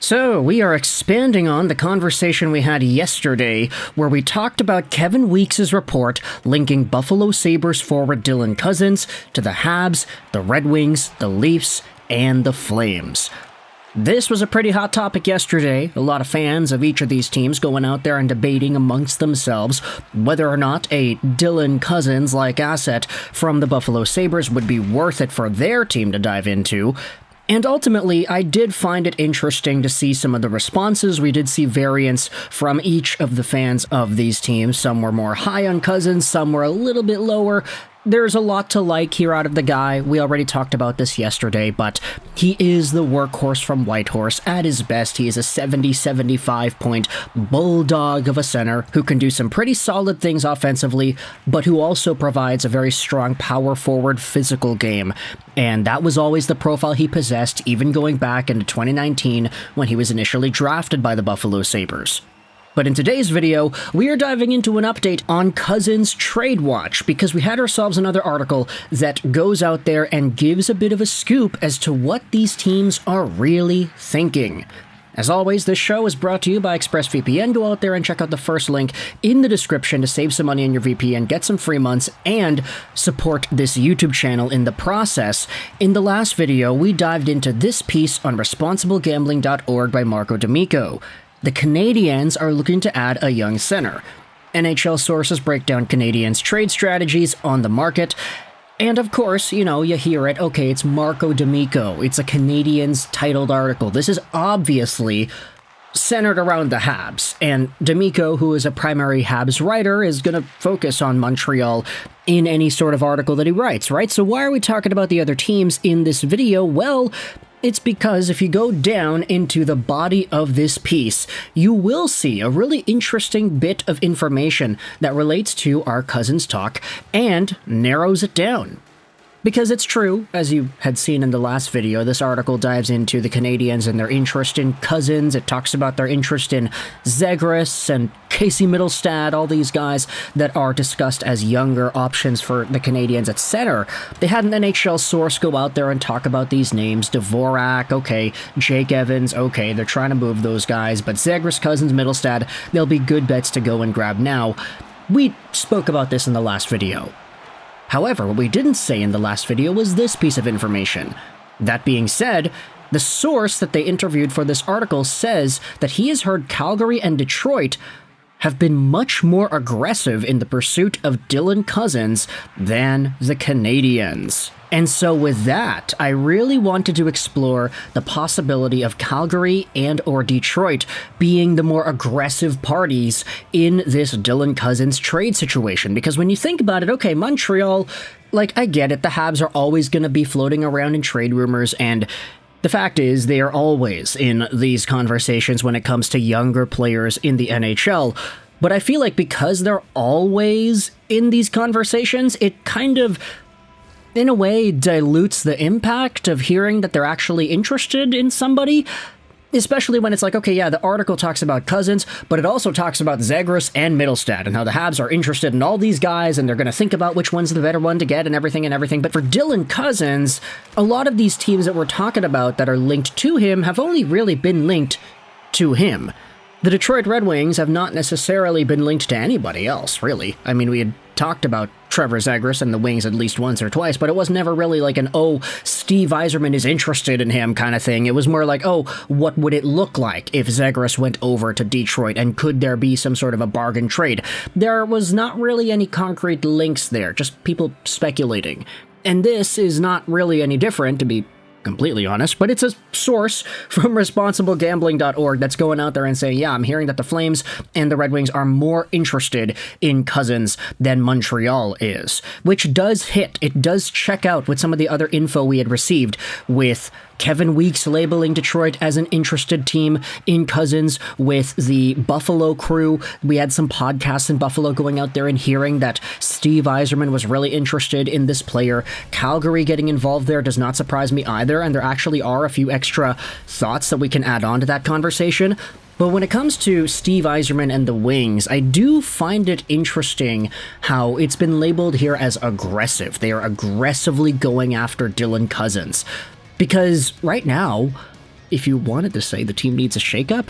So, we are expanding on the conversation we had yesterday, where we talked about Kevin Weeks' report linking Buffalo Sabres forward Dylan Cozens to the Habs, the Red Wings, the Leafs, and the Flames. This was a pretty hot topic yesterday. A lot of fans of each of these teams going out there and debating amongst themselves whether or not a Dylan Cozens-like asset from the Buffalo Sabres would be worth it for their team to dive into. And ultimately, I did find it interesting to see some of the responses. We did see variance from each of the fans of these teams. Some were more high on Cozens, some were a little bit lower. There's a lot to like here out of the guy. We already talked about this yesterday, but he is the workhorse from Whitehorse. At his best, he is a 70-75 point bulldog of a center who can do some pretty solid things offensively, but who also provides a very strong power forward physical game. And that was always the profile he possessed, even going back into 2019 when he was initially drafted by the Buffalo Sabres. But in today's video, we are diving into an update on Cozens' trade watch, because we had ourselves another article that goes out there and gives a bit of a scoop as to what these teams are really thinking. As always, this show is brought to you by ExpressVPN. Go out there and check out the first link in the description to save some money on your VPN, get some free months, and support this YouTube channel in the process. In the last video, we dived into this piece on responsiblegambling.org by Marco D'Amico. The Canadiens are looking to add a young center. NHL sources break down Canadiens' trade strategies on the market. And of course, you hear it, okay, it's Marco D'Amico. It's a Canadiens titled article. This is obviously centered around the Habs. And D'Amico, who is a primary Habs writer, is going to focus on Montreal in any sort of article that he writes, right? So why are we talking about the other teams in this video? Well, it's because if you go down into the body of this piece, you will see a really interesting bit of information that relates to our Cozens talk and narrows it down. Because it's true, as you had seen in the last video, this article dives into the Canadiens and their interest in Cozens. It talks about their interest in Zegras and Casey Mittelstadt, all these guys that are discussed as younger options for the Canadiens at center. They had an NHL source go out there and talk about these names. Dvorak, okay. Jake Evans, okay. They're trying to move those guys. But Zegras, Cozens, Mittelstadt, they'll be good bets to go and grab now. We spoke about this in the last video. However, what we didn't say in the last video was this piece of information. That being said, the source that they interviewed for this article says that he has heard Calgary and Detroit have been much more aggressive in the pursuit of Dylan Cozens than the Canadiens. And so with that, I really wanted to explore the possibility of Calgary and or Detroit being the more aggressive parties in this Dylan Cozens trade situation. Because when you think about it, okay, Montreal, I get it, the Habs are always going to be floating around in trade rumors, and the fact is they are always in these conversations when it comes to younger players in the NHL. But I feel like because they're always in these conversations, it kind of, in a way, dilutes the impact of hearing that they're actually interested in somebody, especially when it's like, okay, yeah, the article talks about Cozens, but it also talks about Zegras and Mittelstadt and how the Habs are interested in all these guys and they're going to think about which one's the better one to get and everything. But for Dylan Cozens, a lot of these teams that we're talking about that are linked to him have only really been linked to him. The Detroit Red Wings have not necessarily been linked to anybody else, really. I mean, we had talked about Trevor Zegras and the Wings at least once or twice, but it was never really like an, oh, Steve Yzerman is interested in him kind of thing. It was more like, oh, what would it look like if Zegras went over to Detroit, and could there be some sort of a bargain trade? There was not really any concrete links there, just people speculating. And this is not really any different, to be completely honest, but it's a source from responsiblegambling.org that's going out there and saying, yeah, I'm hearing that the Flames and the Red Wings are more interested in Cozens than Montreal is, which does hit. It does check out with some of the other info we had received, with Kevin Weeks labeling Detroit as an interested team in Cozens, with the Buffalo crew. We had some podcasts in Buffalo going out there and hearing that Steve Yzerman was really interested in this player. Calgary getting involved there does not surprise me either, and there actually are a few extra thoughts that we can add on to that conversation. But when it comes to Steve Yzerman and the Wings, I do find it interesting how it's been labeled here as aggressive. They are aggressively going after Dylan Cozens. Because right now, if you wanted to say the team needs a shakeup,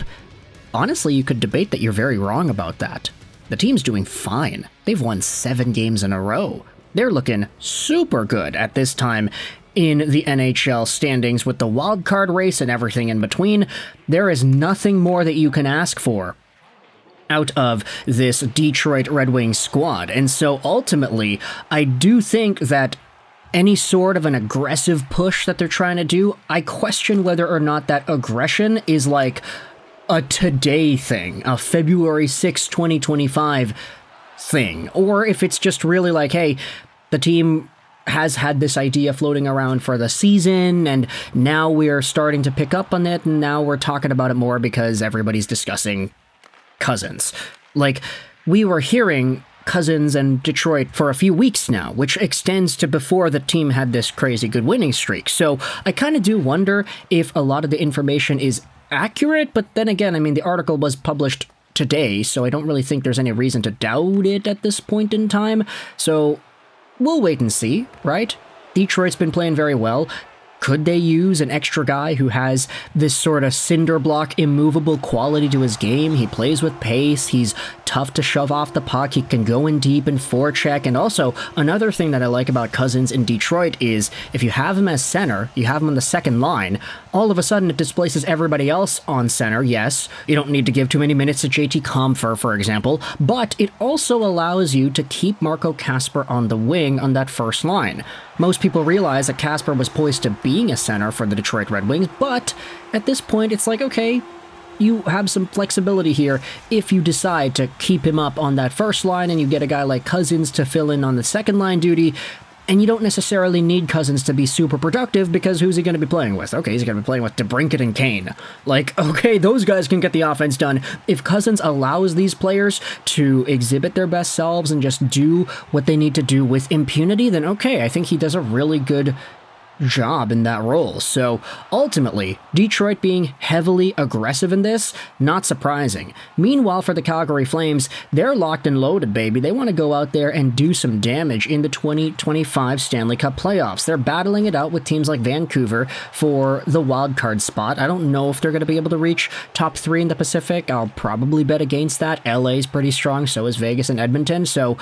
honestly, you could debate that you're very wrong about that. The team's doing fine. They've won 7 games in a row. They're looking super good at this time in the NHL standings with the wild card race and everything in between. There is nothing more that you can ask for out of this Detroit Red Wings squad. And so ultimately, I do think that any sort of an aggressive push that they're trying to do, I question whether or not that aggression is like a today thing, a February 6, 2025 thing, or if it's just really like, hey, the team has had this idea floating around for the season, and now we're starting to pick up on it, and now we're talking about it more because everybody's discussing Cozens. Like, we were hearing Cozens and Detroit for a few weeks now, which extends to before the team had this crazy good winning streak. So I kind of do wonder if a lot of the information is accurate, but then again, I mean, the article was published today, so I don't really think there's any reason to doubt it at this point in time. So we'll wait and see, right? Detroit's been playing very well. Could they use an extra guy who has this sort of cinder block, immovable quality to his game? He plays with pace, he's tough to shove off the puck, he can go in deep and forecheck, and also, another thing that I like about Cozens in Detroit is, if you have him as center, you have him on the second line, all of a sudden it displaces everybody else on center. Yes, you don't need to give too many minutes to JT Compher, for example, but it also allows you to keep Marco Kasper on the wing on that first line. Most people realize that Kasper was poised to being a center for the Detroit Red Wings, but at this point it's like, okay, you have some flexibility here if you decide to keep him up on that first line and you get a guy like Cozens to fill in on the second line duty, and you don't necessarily need Cozens to be super productive because who's he going to be playing with? Okay, he's going to be playing with DeBrincat and Kane. Like, okay, those guys can get the offense done. If Cozens allows these players to exhibit their best selves and just do what they need to do with impunity, then okay, I think he does a really good job in that role. So ultimately, Detroit being heavily aggressive in this, not surprising. Meanwhile, for the Calgary Flames, they're locked and loaded, baby. They want to go out there and do some damage in the 2025 Stanley Cup Playoffs. They're battling it out with teams like Vancouver for the wild card spot. I don't know if they're going to be able to reach top 3 in the Pacific. I'll probably bet against that. LA's pretty strong, so is Vegas and Edmonton, so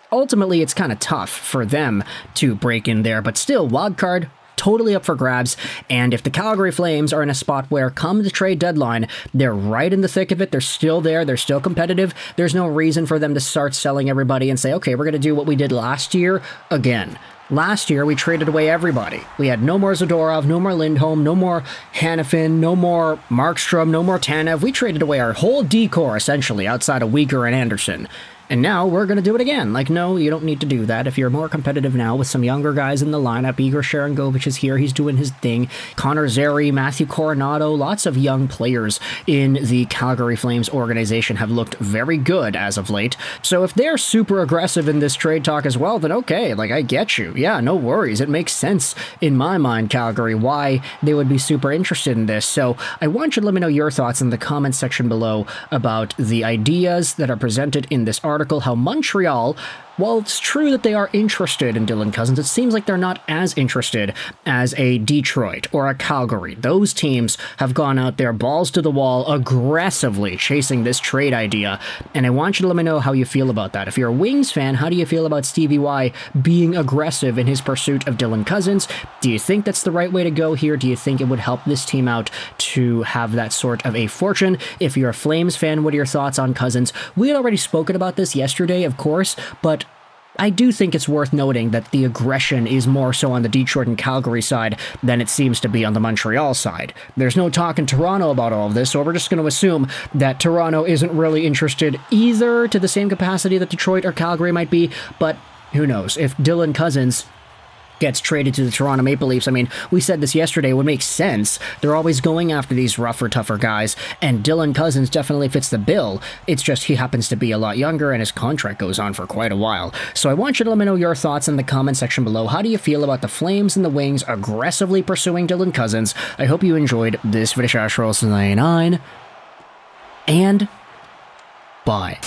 ultimately, it's kind of tough for them to break in there, but still, wildcard, totally up for grabs, and if the Calgary Flames are in a spot where, come the trade deadline, they're right in the thick of it, they're still there, they're still competitive, there's no reason for them to start selling everybody and say, okay, we're going to do what we did last year again. Last year, we traded away everybody. We had no more Zadorov, no more Lindholm, no more Hanifin, no more Markstrom, no more Tanev. We traded away our whole D-core, essentially, outside of Weegar and Anderson. And now we're going to do it again. Like, no, you don't need to do that. If you're more competitive now with some younger guys in the lineup, Igor Sharangovich is here, he's doing his thing. Connor Zary, Matthew Coronado, lots of young players in the Calgary Flames organization have looked very good as of late. So if they're super aggressive in this trade talk as well, then okay, like, I get you. Yeah, no worries. It makes sense in my mind, Calgary, why they would be super interested in this. So I want you to let me know your thoughts in the comments section below about the ideas that are presented in this article, how Montreal, while it's true that they are interested in Dylan Cozens, it seems like they're not as interested as a Detroit or a Calgary. Those teams have gone out there balls to the wall, aggressively chasing this trade idea, and I want you to let me know how you feel about that. If you're a Wings fan, how do you feel about Stevie Y being aggressive in his pursuit of Dylan Cozens? Do you think that's the right way to go here? Do you think it would help this team out to have that sort of a fortune? If you're a Flames fan, what are your thoughts on Cozens? We had already spoken about this yesterday, of course, but I do think it's worth noting that the aggression is more so on the Detroit and Calgary side than it seems to be on the Montreal side. There's no talk in Toronto about all of this, so we're just going to assume that Toronto isn't really interested either to the same capacity that Detroit or Calgary might be, but who knows? If Dylan Cozens gets traded to the Toronto Maple Leafs, I mean, we said this yesterday, it would make sense. They're always going after these rougher, tougher guys, and Dylan Cozens definitely fits the bill. It's just he happens to be a lot younger, and his contract goes on for quite a while. So I want you to let me know your thoughts in the comment section below. How do you feel about the Flames and the Wings aggressively pursuing Dylan Cozens? I hope you enjoyed this video. And bye.